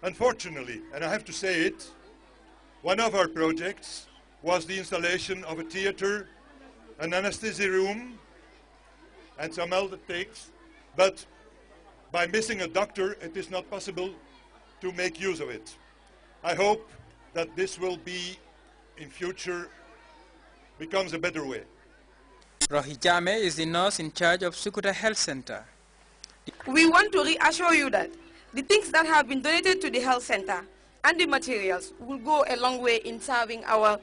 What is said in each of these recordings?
Unfortunately, and I have to say it, one of our projects was the installation of a theater, an anesthesia room, and some other things, but by missing a doctor, it is not possible to make use of it. I hope that this will be, in future, becomes a better way. Rohi Jame is the nurse in charge of Sukuta Health Center. We want to reassure you that the things that have been donated to the health center and the materials will go a long way in serving our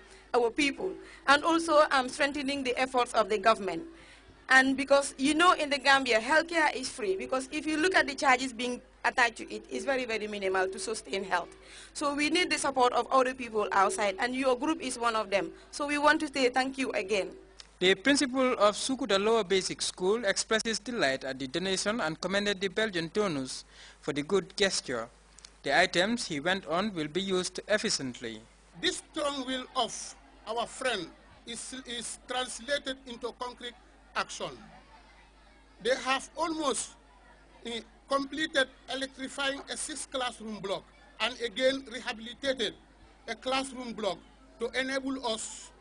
people, and also strengthening the efforts of the government. And because you know in the Gambia, healthcare is free, because if you look at the charges being attached to it, it's very, very minimal to sustain health. So we need the support of other people outside, and your group is one of them. So we want to say thank you again. The principal of Sukuta Lower Basic School expressed his delight at the donation and commended the Belgian donors for the good gesture. The items, he went on, will be used efficiently. This strong will of our friend is translated into concrete action. They have almost completed electrifying a 6-classroom block and again rehabilitated a classroom block to enable us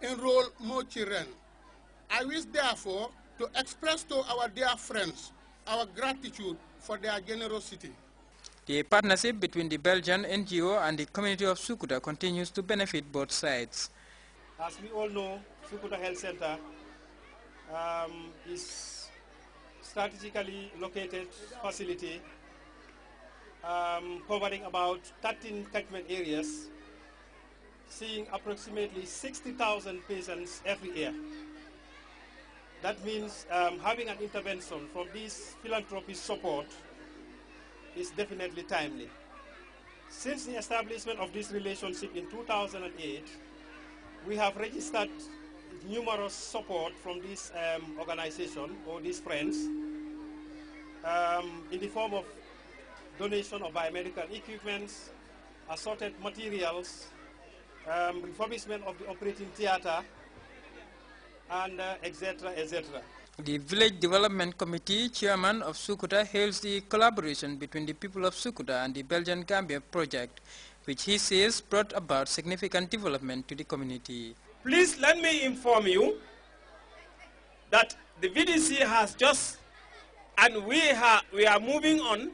enroll more children. I wish therefore to express to our dear friends our gratitude for their generosity. The partnership between the Belgian NGO and the community of Sukuta continues to benefit both sides. As we all know, Sukuta Health Center is strategically located facility covering about 13 catchment areas, seeing approximately 60,000 patients every year. That means having an intervention from this philanthropy support is definitely timely. Since the establishment of this relationship in 2008, we have registered numerous support from this organization or these friends in the form of donation of biomedical equipment, assorted materials, refurbishment of the operating theater, and etc., etc. The Village Development Committee chairman of Sukuta hails the collaboration between the people of Sukuta and the Belgian Gambia project, which he says brought about significant development to the community. Please let me inform you that the VDC has just, and we are moving on,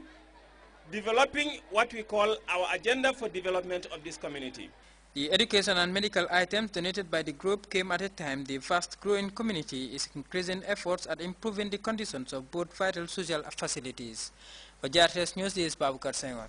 developing what we call our agenda for development of this community. The education and medical items donated by the group came at a time the fast-growing community is increasing efforts at improving the conditions of both vital social facilities. For Grts News, this is Babukar Senghor.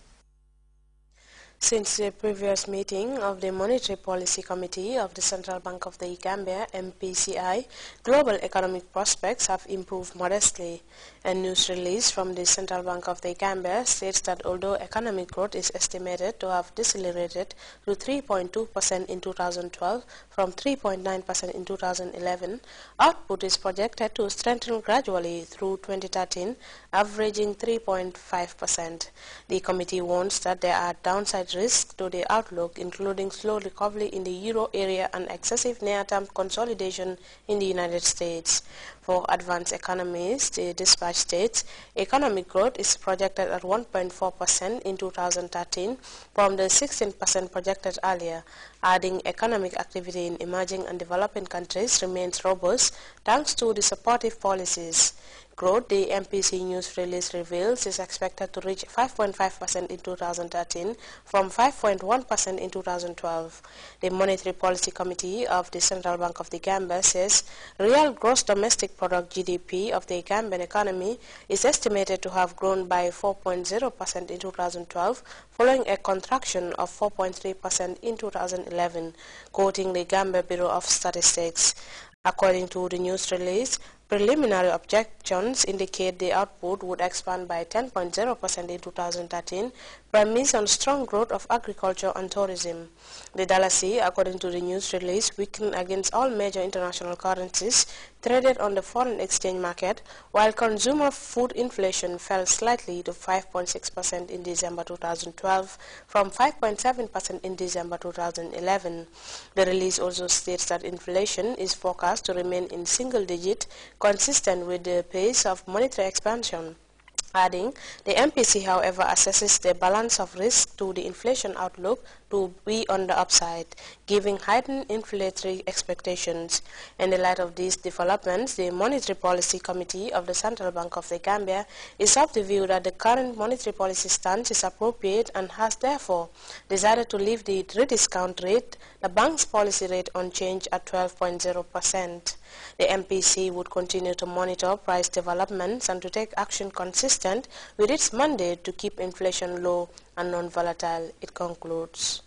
Since the previous meeting of the Monetary Policy Committee of the Central Bank of the Gambia, MPCI, global economic prospects have improved modestly. A news release from the Central Bank of the Gambia states that although economic growth is estimated to have decelerated to 3.2% in 2012 from 3.9% in 2011, output is projected to strengthen gradually through 2013, averaging 3.5%. The committee warns that there are downside risks to the outlook, including slow recovery in the euro area and excessive near-term consolidation in the United States. For advanced economies, the dispatch states economic growth is projected at 1.4% in 2013 from the 16% projected earlier, adding economic activity in emerging and developing countries remains robust thanks to the supportive policies. Growth, the MPC news release reveals, is expected to reach 5.5% in 2013 from 5.1% in 2012. The Monetary Policy Committee of the Central Bank of the Gambia says real gross domestic product GDP of the Gambian economy is estimated to have grown by 4.0% in 2012, following a contraction of 4.3% in 2011, quoting the Gambia Bureau of Statistics. According to the news release, preliminary projections indicate the output would expand by 10.0% in 2013, premised on strong growth of agriculture and tourism. The dollar C, according to the news release, weakened against all major international currencies traded on the foreign exchange market, while consumer food inflation fell slightly to 5.6% in December 2012 from 5.7% in December 2011. The release also states that inflation is forecast to remain in single digit, consistent with the pace of monetary expansion. adding, the MPC, however, assesses the balance of risk to the inflation outlook to be on the upside, giving heightened inflationary expectations. In the light of these developments, the Monetary Policy Committee of the Central Bank of the Gambia is of the view that the current monetary policy stance is appropriate and has therefore decided to leave the rediscount rate, the bank's policy rate, unchanged at 12.0%. The MPC would continue to monitor price developments and to take action consistent with its mandate to keep inflation low and non-volatile, it concludes.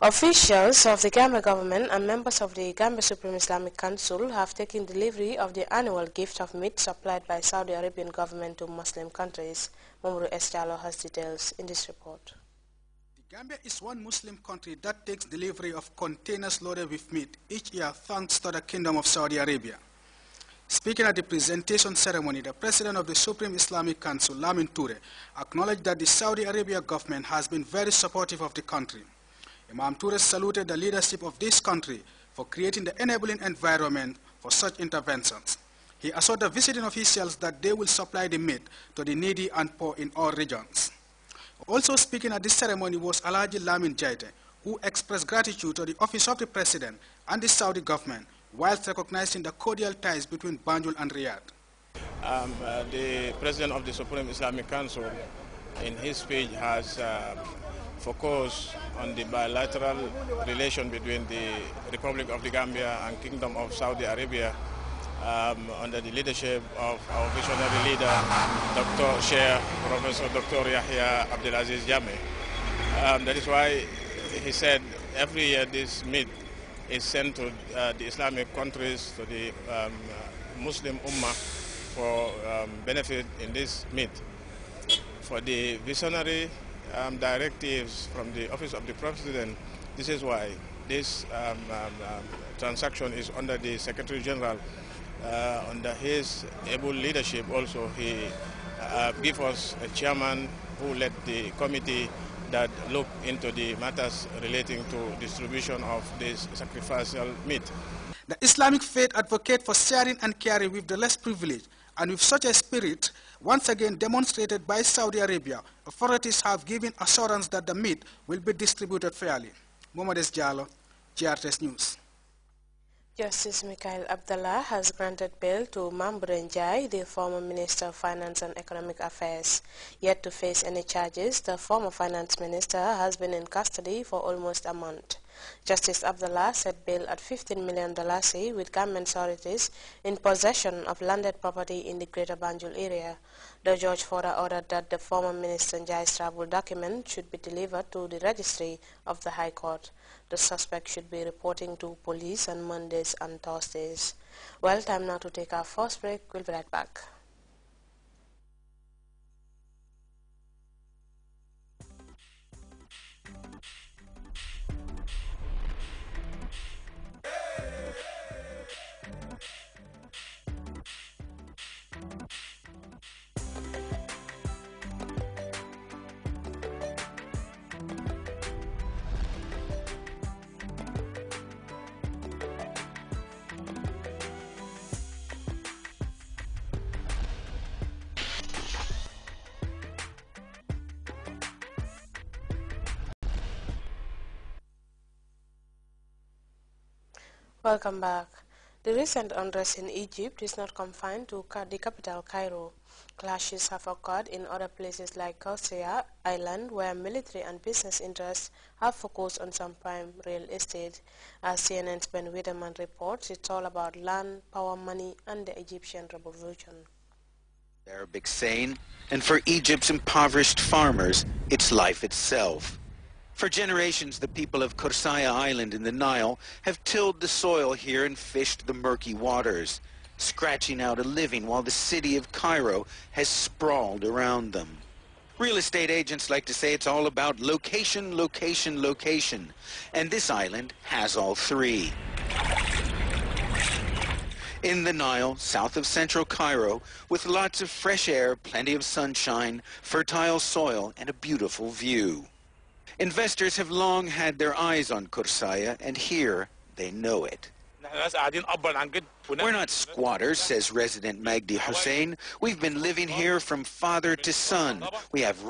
Officials of the Gambia government and members of the Gambia Supreme Islamic Council have taken delivery of the annual gift of meat supplied by Saudi Arabian government to Muslim countries. Momuru Estalo has details in this report. The Gambia is one Muslim country that takes delivery of containers loaded with meat each year thanks to the Kingdom of Saudi Arabia. Speaking at the presentation ceremony, the President of the Supreme Islamic Council, Lamin Toure, acknowledged that the Saudi Arabia government has been very supportive of the country. Imam Toure saluted the leadership of this country for creating the enabling environment for such interventions. He assured the visiting officials that they will supply the meat to the needy and poor in all regions. Also speaking at this ceremony was Alhaji Lamin Jaite, who expressed gratitude to the Office of the President and the Saudi government, whilst recognizing the cordial ties between Banjul and Riyadh. The President of the Supreme Islamic Council, in his speech, has focused on the bilateral relation between the Republic of the Gambia and Kingdom of Saudi Arabia under the leadership of our visionary leader, Dr. Sheikh Professor Dr. Yahya Abdulaziz Jammeh. That is why he said every year this meat is sent to the Islamic countries, to the Muslim Ummah for benefit in this meat. For the visionary directives from the Office of the President, this is why this transaction is under the Secretary General. Under his able leadership also, he gave us a chairman who led the committee that look into the matters relating to distribution of this sacrificial meat. The Islamic faith advocates for sharing and caring with the less privileged, and with such a spirit, once again demonstrated by Saudi Arabia, authorities have given assurance that the meat will be distributed fairly. Mohamed Jallo, GRTS News. Justice Mikhail Abdallah has granted bail to Mamburen Njai, the former Minister of Finance and Economic Affairs. Yet to face any charges, the former Finance Minister has been in custody for almost a month. Justice Abdallah set bail at $15 million with government authorities in possession of landed property in the Greater Banjul area. The judge further ordered that the former Minister Njai's travel document should be delivered to the registry of the High Court. The suspect should be reporting to police on Mondays and Thursdays. Well, time now to take our first break. We'll be right back. Welcome back. The recent unrest in Egypt is not confined to the capital, Cairo. Clashes have occurred in other places like Qusayr Island, where military and business interests have focused on some prime real estate. As CNN's Ben Widerman reports, it's all about land, power, money, and the Egyptian revolution. Arabic saying, and for Egypt's impoverished farmers, it's life itself. For generations, the people of Qusayr Island in the Nile have tilled the soil here and fished the murky waters, scratching out a living while the city of Cairo has sprawled around them. Real estate agents like to say it's all about location, location, location, and this island has all three. In the Nile, south of central Cairo, with lots of fresh air, plenty of sunshine, fertile soil, and a beautiful view. Investors have long had their eyes on Qusayr, and here they know it. We're not squatters, says resident Magdi Hussein. We've been living here from father to son. We have